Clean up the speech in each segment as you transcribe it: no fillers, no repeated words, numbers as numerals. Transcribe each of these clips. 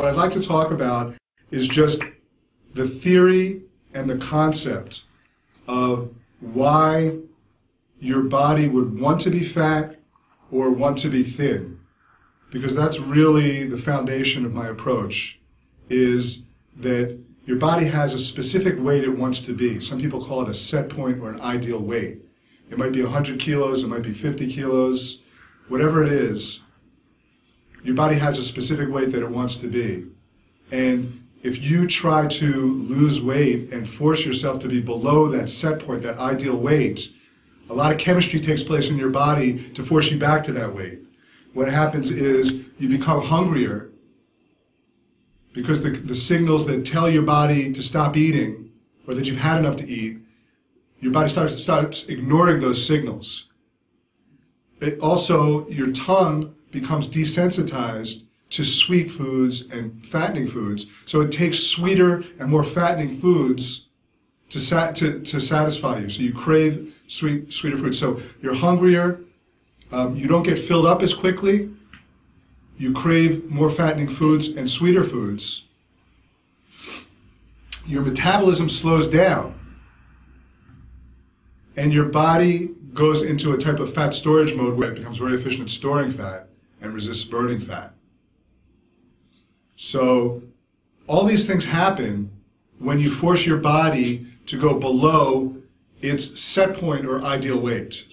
what I'd like to talk about is just the theory and the concept of why your body would want to be fat or want to be thin. Because that's really the foundation of my approach, is that your body has a specific weight it wants to be. Some people call it a set point or an ideal weight. It might be 100 kilos, it might be 50 kilos, whatever it is. Your body has a specific weight that it wants to be. And if you try to lose weight and force yourself to be below that set point, that ideal weight, a lot of chemistry takes place in your body to force you back to that weight. What happens is you become hungrier because the signals that tell your body to stop eating or that you've had enough to eat, your body starts ignoring those signals. Also, your tongue becomes desensitized to sweet foods and fattening foods. So it takes sweeter and more fattening foods to satisfy you. So you crave sweeter foods. So you're hungrier. You don't get filled up as quickly. You crave more fattening foods and sweeter foods. Your metabolism slows down. And your body goes into a type of fat storage mode where it becomes very efficient at storing fat and resists burning fat. So all these things happen when you force your body to go below its set point or ideal weight.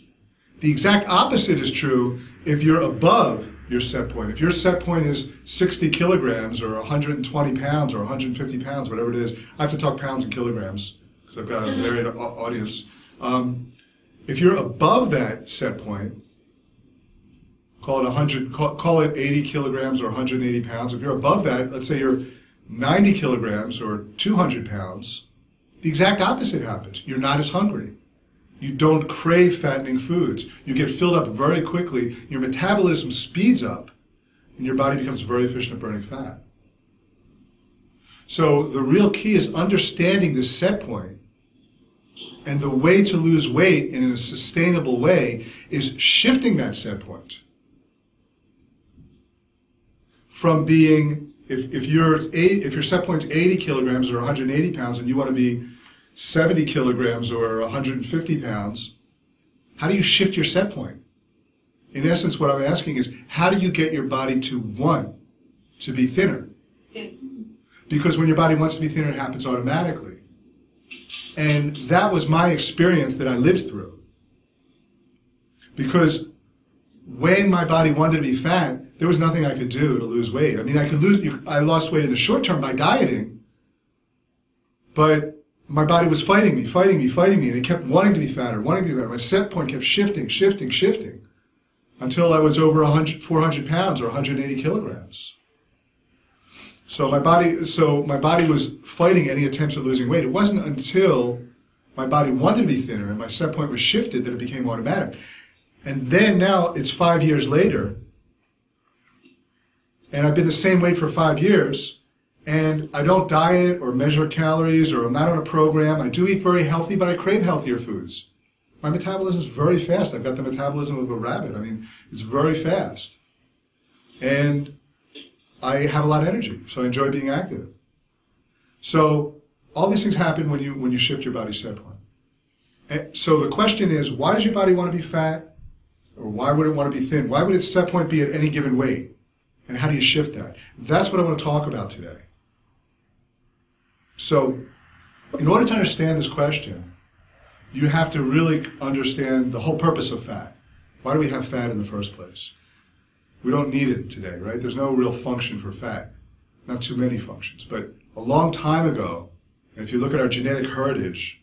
The exact opposite is true if you're above your set point. If your set point is 60 kilograms or 120 pounds or 150 pounds, whatever it is, I have to talk pounds and kilograms because I've got a varied audience. If you're above that set point, call it 80 kilograms or 180 pounds. If you're above that, let's say you're 90 kilograms or 200 pounds, the exact opposite happens. You're not as hungry. You don't crave fattening foods. You get filled up very quickly. Your metabolism speeds up, and your body becomes very efficient at burning fat. So the real key is understanding this set point. And the way to lose weight in a sustainable way is shifting that set point. From being, if your set point's 80 kilograms or 180 pounds and you want to be 70 kilograms or 150 pounds, how do you shift your set point? In essence, what I'm asking is, how do you get your body to want to be thinner? Because when your body wants to be thinner, it happens automatically. And that was my experience that I lived through. Because when my body wanted to be fat, there was nothing I could do to lose weight. I mean, I lost weight in the short term by dieting, but my body was fighting me, and it kept wanting to be fatter, My set point kept shifting, until I was over 400 pounds or 180 kilograms. So my body was fighting any attempts at losing weight. It wasn't until my body wanted to be thinner and my set point was shifted that it became automatic. And then now it's 5 years later, and I've been the same weight for 5 years, and I don't diet or measure calories or I'm not on a program. I do eat very healthy, but I crave healthier foods. My metabolism is very fast. I've got the metabolism of a rabbit. I mean, it's very fast. And I have a lot of energy, so I enjoy being active. So all these things happen when you shift your body's set point. And so the question is, why does your body want to be fat? Or why would it want to be thin? Why would its set point be at any given weight? And how do you shift that? That's what I want to talk about today. So in order to understand this question, you have to really understand the whole purpose of fat. Why do we have fat in the first place? We don't need it today, right? There's no real function for fat. Not too many functions. But a long time ago, and if you look at our genetic heritage,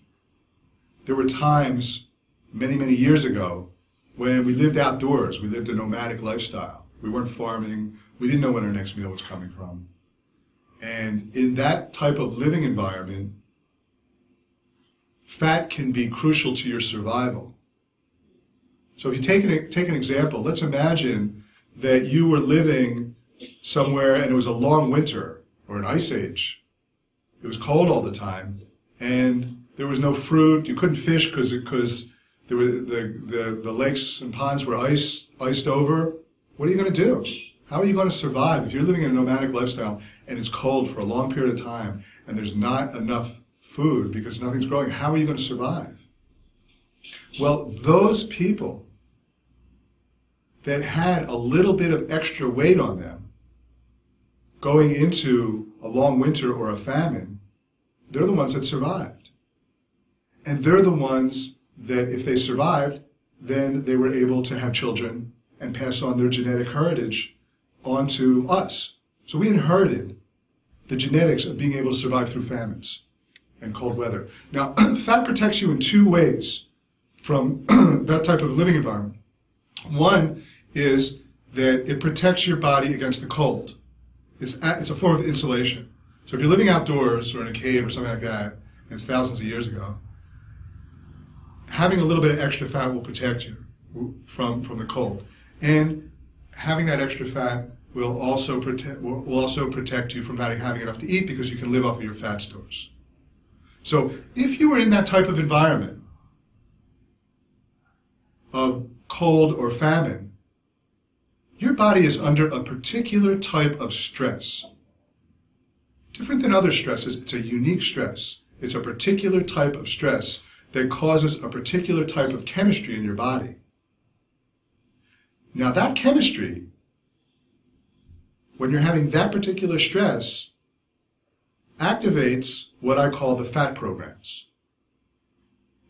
there were times, many, many years ago, when we lived outdoors. We lived a nomadic lifestyle. We weren't farming. We didn't know when our next meal was coming from. And in that type of living environment, fat can be crucial to your survival. So if you take an example, let's imagine that you were living somewhere and it was a long winter or an ice age. It was cold all the time, and there was no fruit. You couldn't fish because there were the lakes and ponds were iced over. What are you going to do? How are you going to survive if you're living in a nomadic lifestyle and it's cold for a long period of time, and there's not enough food because nothing's growing, how are you going to survive? Well, those people that had a little bit of extra weight on them going into a long winter or a famine, they're the ones that survived. And they're the ones that, if they survived, then they were able to have children and pass on their genetic heritage onto us. So we inherited the genetics of being able to survive through famines and cold weather. Now, fat protects you in two ways from that type of living environment. One is that it protects your body against the cold. It's a form of insulation. So if you're living outdoors or in a cave or something like that, and it's thousands of years ago, having a little bit of extra fat will protect you from the cold. And having that extra fat will also protect you from not having enough to eat, because you can live off of your fat stores. So if you were in that type of environment of cold or famine, your body is under a particular type of stress. Different than other stresses, it's a unique stress. It's a particular type of stress that causes a particular type of chemistry in your body. Now that chemistry, when you're having that particular stress, activates what I call the fat programs.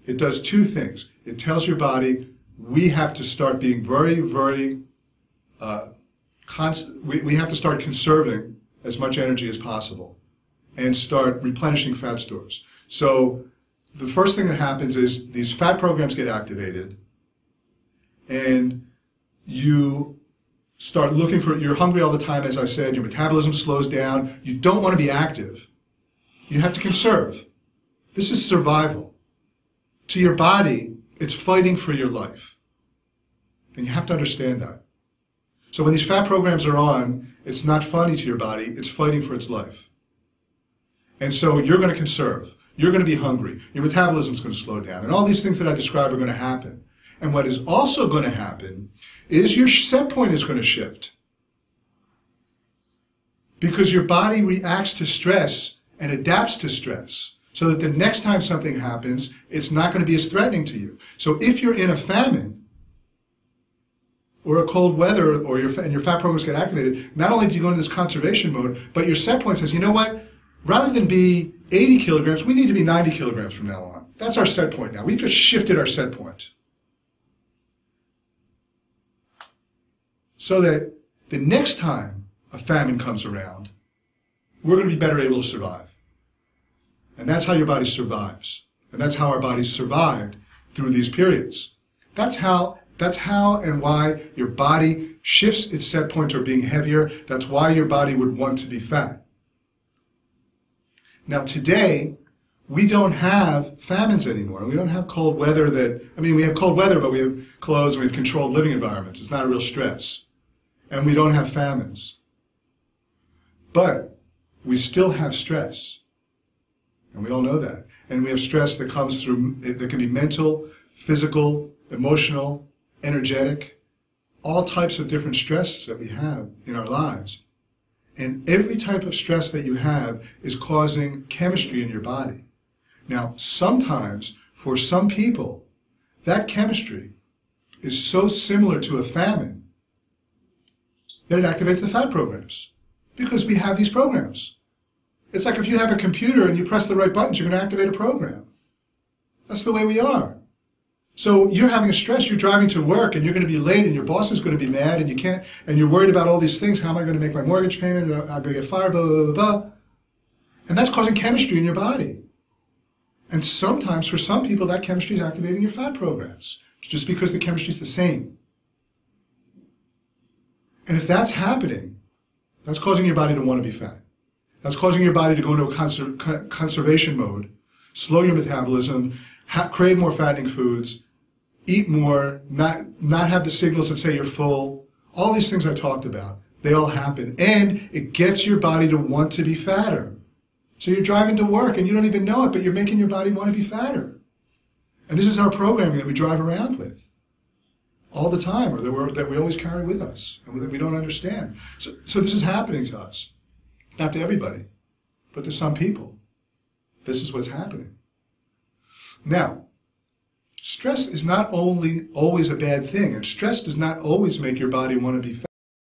It does two things. It tells your body, we have to start being very, very we have to start conserving as much energy as possible and start replenishing fat stores. So the first thing that happens is these fat programs get activated, and you start looking for, you're hungry all the time, as I said, your metabolism slows down, you don't want to be active. You have to conserve. This is survival. To your body, it's fighting for your life. And you have to understand that. So when these fat programs are on, it's not funny to your body, it's fighting for its life. And so you're going to conserve. You're going to be hungry. Your metabolism's going to slow down. And all these things that I described are going to happen. And what is also going to happen is your set point is going to shift. Because your body reacts to stress and adapts to stress, so that the next time something happens, it's not going to be as threatening to you. So if you're in a famine, or a cold weather, or your fat programs get activated, not only do you go into this conservation mode, but your set point says, you know what? Rather than be 80 kilograms, we need to be 90 kilograms from now on. That's our set point now. We've just shifted our set point. So that the next time a famine comes around, we're going to be better able to survive. And that's how your body survives. And that's how our bodies survived through these periods. That's how and why your body shifts its set point toward being heavier. That's why your body would want to be fat. Now today, we don't have famines anymore. We don't have cold weather we have cold weather, but we have clothes and we have controlled living environments. It's not a real stress. And we don't have famines. But we still have stress. And we all know that. And we have stress that comes through, that can be mental, physical, emotional, energetic, all types of different stresses that we have in our lives. And every type of stress that you have is causing chemistry in your body. Now, sometimes, for some people, that chemistry is so similar to a famine that it activates the fat programs. Because we have these programs. It's like if you have a computer and you press the right buttons, you're going to activate a program. That's the way we are. So you're having a stress, you're driving to work and you're going to be late and your boss is going to be mad and you can't, and you're worried about all these things. How am I going to make my mortgage payment? I'm going to get fired, blah, blah, blah, blah. And that's causing chemistry in your body. And sometimes, for some people, that chemistry is activating your fat programs, just because the chemistry is the same. And if that's happening, that's causing your body to want to be fat. That's causing your body to go into a conservation mode, slow your metabolism, crave more fattening foods, eat more, not have the signals that say you're full. All these things I talked about, they all happen. And it gets your body to want to be fatter. So you're driving to work and you don't even know it, but you're making your body want to be fatter. And this is our programming that we drive around with all the time, or that we always carry with us, and that we don't understand. So this is happening to us. Not to everybody, but to some people. This is what's happening. Now, stress is not only always a bad thing, and stress does not always make your body want to be fat.